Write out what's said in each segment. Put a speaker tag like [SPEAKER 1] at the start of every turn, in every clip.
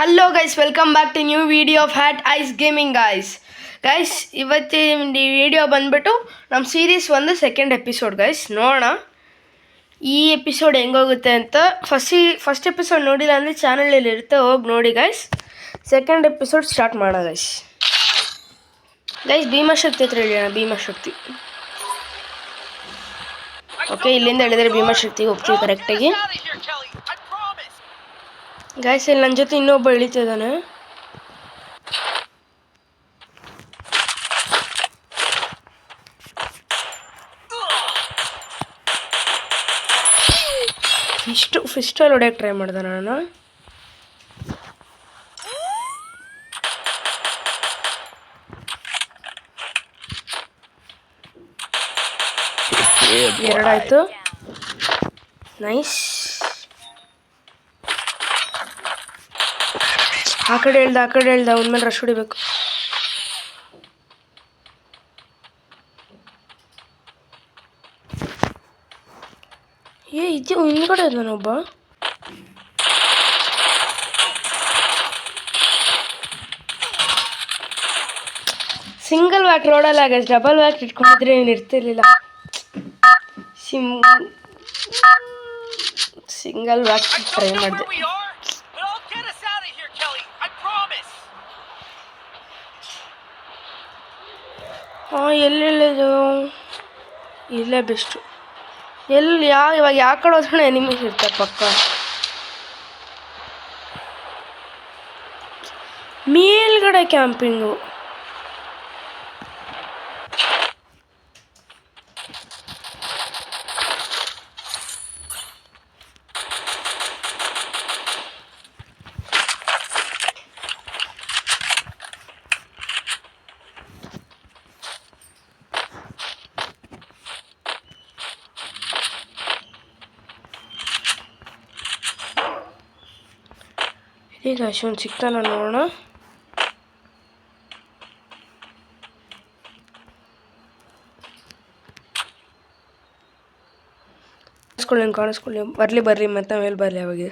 [SPEAKER 1] Hello guys, welcome back to new video of Hat Ice Gaming guys ಇವತ್ತಿನ video ಬಂದ್ಬಿಟ್ಟು ನಮ್ಮ series ಒಂದು second episode guys. ನೋಡೋಣ ಈ ಎಪಿಸೋಡ್ ಹೆಂಗೋಗುತ್ತೆ ಅಂತ. ಫಸ್ಟ್ ಎಪಿಸೋಡ್ ನೋಡಿಲ್ಲ ಅಂದರೆ ಚಾನಲಲ್ಲಿ ಇರುತ್ತೆ, ಹೋಗಿ ನೋಡಿ ಗೈಸ್. ಸೆಕೆಂಡ್ ಎಪಿಸೋಡ್ ಸ್ಟಾರ್ಟ್ ಮಾಡೋಣ ಗೈಸ್. ಭೀಮಾಶಕ್ತಿ ಹತ್ರ ಇಳಿಯೋಣ. ಭೀಮಾಶಕ್ತಿ ಓಕೆ, ಇಲ್ಲಿಂದ ಹೇಳಿದ್ರೆ ಭೀಮಾಶಕ್ತಿಗೆ ಹೋಗ್ತೀವಿ ಕರೆಕ್ಟಾಗಿ ಗೈಸ್. ಇಲ್ಲಿ ನನ್ನ ಜೊತೆ ಇನ್ನೊಬ್ಬ ಇಳಿತಿದ್ದಾನೆ. ಫಿಸ್ಟಲ್ಲಿ ಹೊಡೆಯಕ್ಕೆ ಟ್ರೈ ಮಾಡಿದೆ ನಾನು. ಎರಡಾಯ್ತು, ನೈಸ್. ಆ ಕಡೆ ಹೇಳ್ದ ಅವನ ಮೇಲೆ ರಶ್ ಹೊಡಿಬೇಕು. ಇದು ಹಿಂದ್ಗಡೆ ಇದ್ದಾನೊಬ್ಬ. ಸಿಂಗಲ್ ವ್ಯಾಕ್ ರೋಡಲ್ಲ ಗೈಸ್, ಡಬಲ್ ವ್ಯಾಕ್ ಇಟ್ಕೊಂಡಿದ್ರೆ ಏನು ಇರ್ತಿರ್ಲಿಲ್ಲ. ಸಿಂಗಲ್ ವ್ಯಾಕ್ ಟ್ರೈ ಮಾಡಿದೆ. ಎಲ್ಲೆಲ್ಲಿದು ಇಲ್ಲೇ ಬೆಸ್ಟು. ಇವಾಗ ಯಾವ ಕಡೆ ಹೋದ್ರೆ ಎನಿಮೀಸ್ ಇರ್ತಾರೆ ಪಕ್ಕ. ಮೇಲ್ಗಡೆ ಕ್ಯಾಂಪಿಂಗು. ಈಗ ಅಷ್ಟೊಂದು ಸಿಗ್ತಾನ ನೋಡೋಣ. ಕಾಣಿಸ್ಕೊಳ್ಳಿ ಬರ್ಲಿ ಮತ್ತೆ ಮೇಲೆ ಬರ್ಲಿ. ಅವಾಗ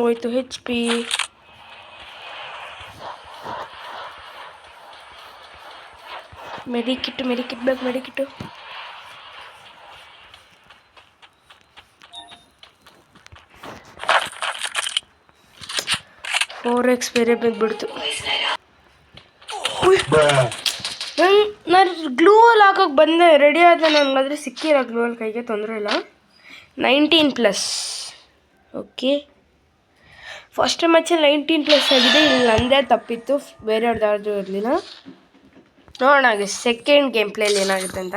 [SPEAKER 1] ಹೋಯ್ತು HP. ಮೆಡಿಕಿಟ್ ಬೇಕು, ಮೆಡಿಕಿಟ್ಟು. 4x ಬೇರೆ ಬಿದ್ದುಬಿಡ್ತು. ನಾನು ಗ್ಲೂ ಅಲ್ಲಿ ಹಾಕೋಕೆ ಬಂದೆ, ರೆಡಿ ಆದ. ನನಗಾದರೆ ಸಿಕ್ಕಿಲ್ಲ ಗ್ಲೂ ಅಲ್ಲಿ, ಕೈಗೆ ತೊಂದರೆ ಇಲ್ಲ. 19+. ಓಕೆ, ಫಸ್ಟ್ ಮ್ಯಾಚಲ್ಲಿ 19+ ಆಗಿದೆ. ಇಲ್ಲಿ ನಂದೇ ತಪ್ಪಿತ್ತು, ಬೇರೆಯವ್ರದ್ದು ಯಾರ್ದು ಇರಲಿಲ್ಲ. ನೋಡೋಣ ಸೆಕೆಂಡ್ ಗೇಮ್ ಪ್ಲೇಲಿ ಏನಾಗುತ್ತೆ ಅಂತ.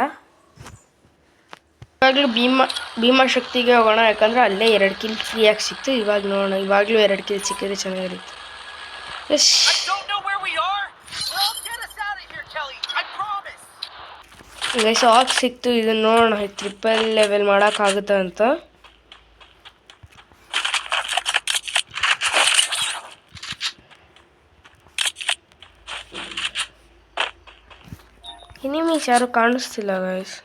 [SPEAKER 1] ಇವಾಗಲೂ ಭೀಮಾಶಕ್ತಿಗೆ ಹೋಗೋಣ, ಯಾಕಂದರೆ ಅಲ್ಲೇ 2 ಕಿಲ್ ಫ್ರೀಯಾಗಿ ಸಿಕ್ತು. ಇವಾಗ ನೋಡೋಣ, ಇವಾಗಲೂ 2 ಕಿಲ್ ಸಿಕ್ಕಿದ್ರೆ ಚೆನ್ನಾಗಿರುತ್ತೆ. ಎಸ್ ಗೈಸ್, ಸಿಕ್ತು. ಇದನ್ನು ನೋಡೋಣ, ಟ್ರಿಪಲ್ ಲೆವೆಲ್ ಮಾಡೋಕ್ಕಾಗುತ್ತಾ ಅಂತ. ಎನಿಮೀಸ್ ಯಾರು ಕಾಣಿಸ್ತಿಲ್ಲ ಗೈಸ್.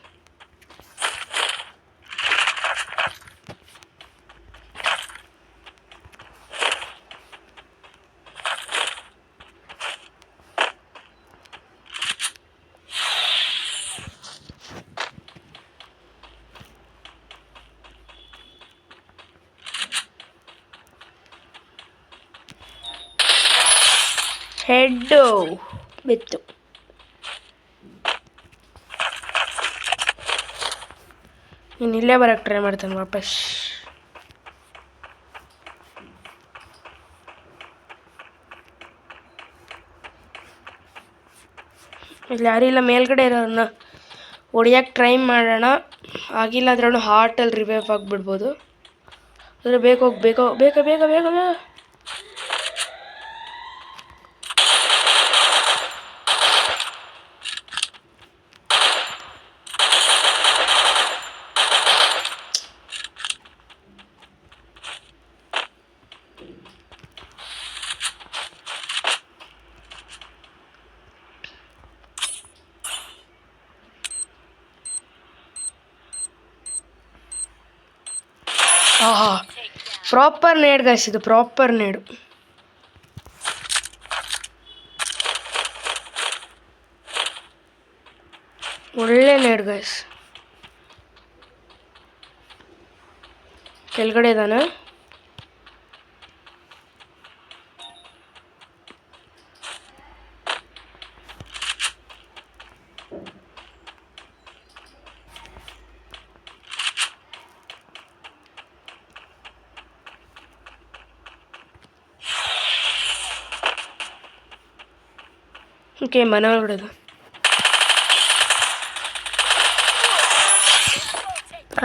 [SPEAKER 1] ಹೆಡ್ಡು ಬಿತ್ತು. ಇನ್ನು ಇಲ್ಲೇ ಬರೋಕ್ಕೆ ಟ್ರೈ ಮಾಡ್ತಾನೆ ವಾಪಸ್. ಇಲ್ಲಿ ಯಾರಿಲ್ಲ, ಮೇಲ್ಗಡೆ ಇರೋರನ್ನ ಹೊಡಿಯೋಕ್ಕೆ ಟ್ರೈ ಮಾಡೋಣ. ಆಗಿಲ್ಲ ಅಂದ್ರೂ ಹಾರ್ಟಲ್ಲಿ ರಿವೈವ್ ಆಗಿಬಿಡ್ಬೋದು. ಅಂದರೆ ಬೇಗ. ಆಹಾ, ಪ್ರಾಪರ್ ನೇಡ್ ಗೈಸ್, ಇದು ಪ್ರಾಪರ್ ನೇಡು. ಒಳ್ಳೆ ನೇಡ್ ಗೈಸ್. ಕೆಳಗಡೆ ಇದ್ದಾನೆ. ಓಕೆ, ಮನೆ ಒಳಗಡೆ ಇದೆ.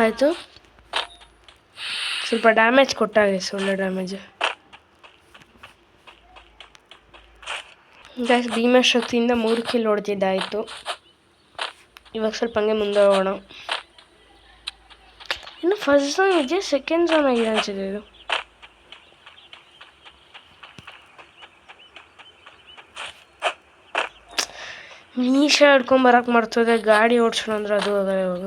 [SPEAKER 1] ಆಯಿತು, ಸ್ವಲ್ಪ ಡ್ಯಾಮೇಜ್ ಕೊಟ್ಟಾಗೆ, ಒಳ್ಳೆ ಡ್ಯಾಮೇಜ್ ಗೈಸ್. ಭೀಮಶಕ್ತಿಯಿಂದ 3 ಕಿಲ್ ಹೊಡೆದಿದ್ದಾಯಿತು. ಇವಾಗ ಸ್ವಲ್ಪ ಹಂಗೆ ಮುಂದೆ ಹೋಗೋಣ. ಇನ್ನು ಫಸ್ಟ್ ಝೋನ್ ಇದೆ, ಸೆಕೆಂಡ್ ಝೋನ್ ಆಗಿದೆ ಅನ್ಸಿದೆ ಇದು. ಮೀಶ ಹಿಡ್ಕೊಂಬರಕ್ಕೆ ಮಾಡ್ತದೆ, ಗಾಡಿ ಓಡಿಸೋಣ ಅಂದ್ರೆ ಅದು ಆಗಲ್ಲ ಇವಾಗ.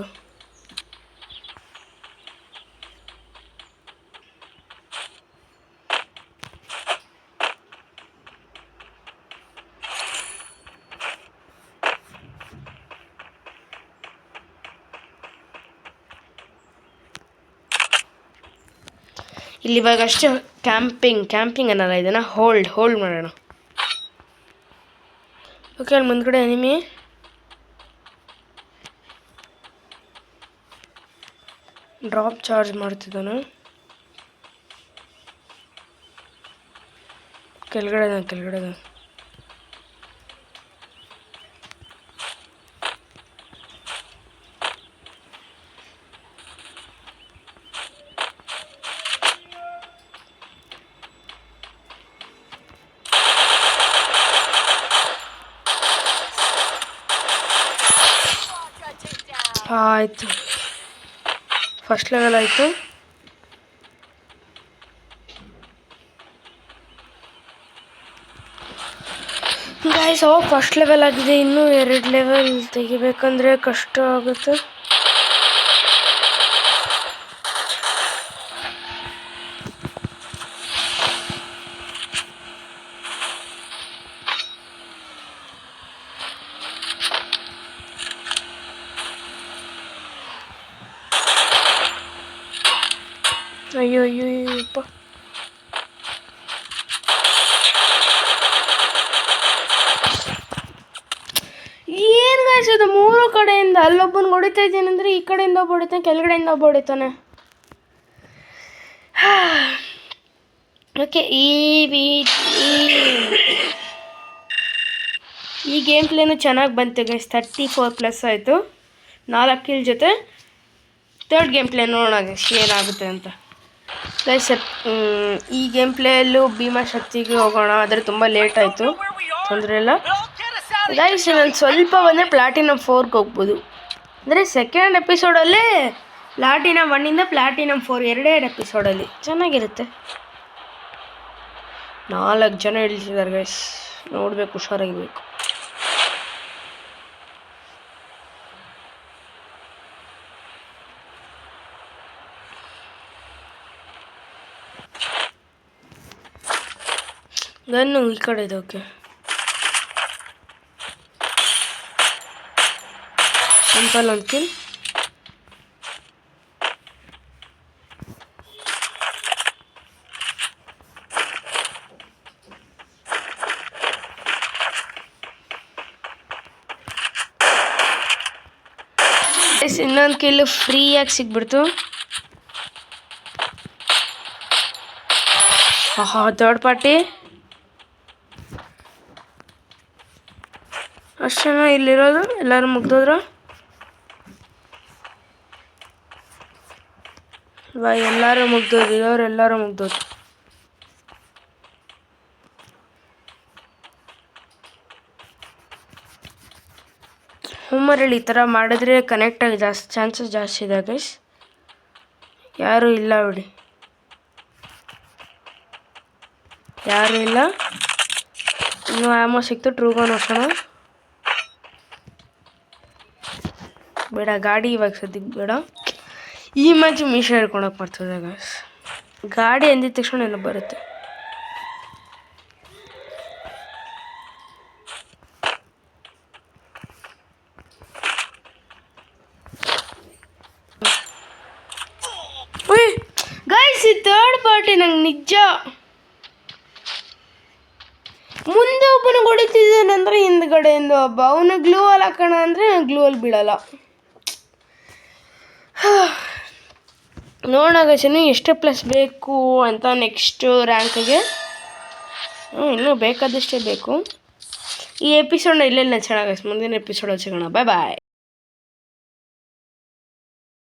[SPEAKER 1] ಇಲ್ಲಿ ಇವಾಗ ಅಷ್ಟೇ ಕ್ಯಾಂಪಿಂಗ್ ಅನ್ನಲ್ಲ, ಇದನ್ನು ಹೋಲ್ಡ್ ಮಾಡೋಣ. ಓಕೆ, ಅಲ್ಲಿ ಮುಂದ್ಗಡೆ ಎನಿಮಿ. ಡ್ರಾಪ್ ಚಾರ್ಜ್ ಮಾಡ್ತಿದ್ದಾನೆ. ಕೆಳಗಡೆ ಆಯಿತು, ಫಸ್ಟ್ ಲೆವೆಲ್ ಆಯಿತು. ಗೈಸ್, ಫಸ್ಟ್ ಲೆವೆಲ್ ಆಗಿದೆ. ಇನ್ನೂ 2 ಲೆವೆಲ್ ತೆಗಿಬೇಕಂದ್ರೆ ಕಷ್ಟ ಆಗುತ್ತೆ. ಅಯ್ಯಪ್ಪ, ಏನು ಗೈಸ್ ಇದು? 3 ಕಡೆಯಿಂದ ಅಲ್ಲೊಬ್ಬನ ಹೊಡಿತಾ ಇದ್ದೀನಿ ಅಂದರೆ ಈ ಕಡೆಯಿಂದ ಒಬ್ಬ ಹೊಡಿತಾನೆ, ಕೆಳಗಡೆಯಿಂದ ಒಬ್ಬ ಹೊಡಿತಾನೆ. ಓಕೆ, ಈ ಗೇಮ್ ಪ್ಲೇನು ಚೆನ್ನಾಗಿ ಬಂತು ಗೈಸ್. 34+ ಆಯಿತು, 4 ಕಿಲ್ ಜೊತೆ. ಥರ್ಡ್ ಗೇಮ್ ಪ್ಲೇ ನೋಡೋಣ ಗೈಸ್ ಏನಾಗುತ್ತೆ ಅಂತ. ಗೈಸ್, ಈ ಗೇಮ್ ಪ್ಲೇಯಲ್ಲೂ ಭೀಮಶಕ್ತಿಗೆ ಹೋಗೋಣ, ಆದರೆ ತುಂಬ ಲೇಟ್ ಆಯಿತು, ತೊಂದರೆ ಇಲ್ಲ ಗೈಸ್. ನಾನು ಸ್ವಲ್ಪ ಬಂದರೆ ಪ್ಲಾಟಿನಮ್ 4ಗೆ ಹೋಗ್ಬೋದು. ಅಂದರೆ ಸೆಕೆಂಡ್ ಎಪಿಸೋಡಲ್ಲೇ ಪ್ಲಾಟಿನಮ್ 1ಇಂದ ಪ್ಲಾಟಿನಮ್ 4 2 ಎಪಿಸೋಡಲ್ಲಿ ಚೆನ್ನಾಗಿರುತ್ತೆ. 4 ಜನ ಇಳಿಸಿದ್ದಾರೆ ಗೈಸ್, ನೋಡಬೇಕು, ಹುಷಾರಾಗಿರ್ಬೇಕು. ಗನ್ನು ಈ ಕಡೆ ಇದೆ. ಓಕೆ, ಸಿಂಪಲ್ ಒಂದು ಕಿಲ್. ಇನ್ನೊಂದು ಕಿಲ್ ಫ್ರೀಯಾಗಿ ಸಿಗ್ಬಿಡ್ತು. ಥರ್ಡ್ ಪಾರ್ಟಿ ಅಷ್ಟು ಜನ ಇಲ್ಲಿರೋದು, ಎಲ್ಲರೂ ಮುಗ್ದೋದ್ರು. ಎಲ್ಲರೂ ಮುಗ್ದೋದು, ಇವರೆಲ್ಲರೂ ಮುಗ್ದೋದು. ಹೋಮರಲ್ಲಿ ಈ ಥರ ಮಾಡಿದ್ರೆ ಕನೆಕ್ಟಾಗಿ ಚಾನ್ಸಸ್ ಜಾಸ್ತಿ ಇದೆ ಗೈಸ್. ಯಾರೂ ಇಲ್ಲ ಬಿಡಿ, ಯಾರೂ ಇಲ್ಲ. ಇನ್ನೂ ಆಮೋ ಸಿಕ್ತು, ಟ್ರೂಗನ್ ಹೊಸೋಣ. ಬೇಡ, ಗಾಡಿ ಇವಾಗ ಸದ್ಯಕ್ಕೆ ಬೇಡ. ಈ ಮ್ಯಾಚ್ ಮೀಶೋ ಹೇಳ್ಕೊಳಕ್ಕೆ ಬರ್ತದೆ ಗೈಸ್. ಗಾಡಿ ಅಂದಿದ ತಕ್ಷಣ ಎಲ್ಲ ಬರುತ್ತೆ. ಗೈಸ್ ಈ ಥರ್ಡ್ ಪಾರ್ಟಿ ನಂಗೆ ನಿಜ ಮುಂದೆ ಒಬ್ಬನ ಹೊಡಿತಿದ್ದಾನೆ ಅಂದರೆ ಹಿಂದ್ಗಡೆಯಿಂದ ಒಬ್ಬ ಅವನು ಗ್ಲೂ ಅಲ್ಲಿ ಹಾಕೋಣ ಅಂದರೆ ಗ್ಲೂ ಅಲ್ಲಿ ಬಿಡಲ್ಲ. ನೋಡೋಣ ಚೆನ್ನ ಎಷ್ಟು ಪ್ಲಸ್ ಬೇಕು ಅಂತ ನೆಕ್ಸ್ಟು ರ್ಯಾಂಕ್ಗೆ. ಇನ್ನೂ ಬೇಕಾದಷ್ಟೇ ಬೇಕು. ಈ ಎಪಿಸೋಡ್ನ ಇಲ್ಲೆಲ್ಲ ಚೆನ್ನಾಗಿ ಮುಂದಿನ ಎಪಿಸೋಡಲ್ಲಿ ಸಿಗೋಣ. ಬಾಯ್ ಬಾಯ್.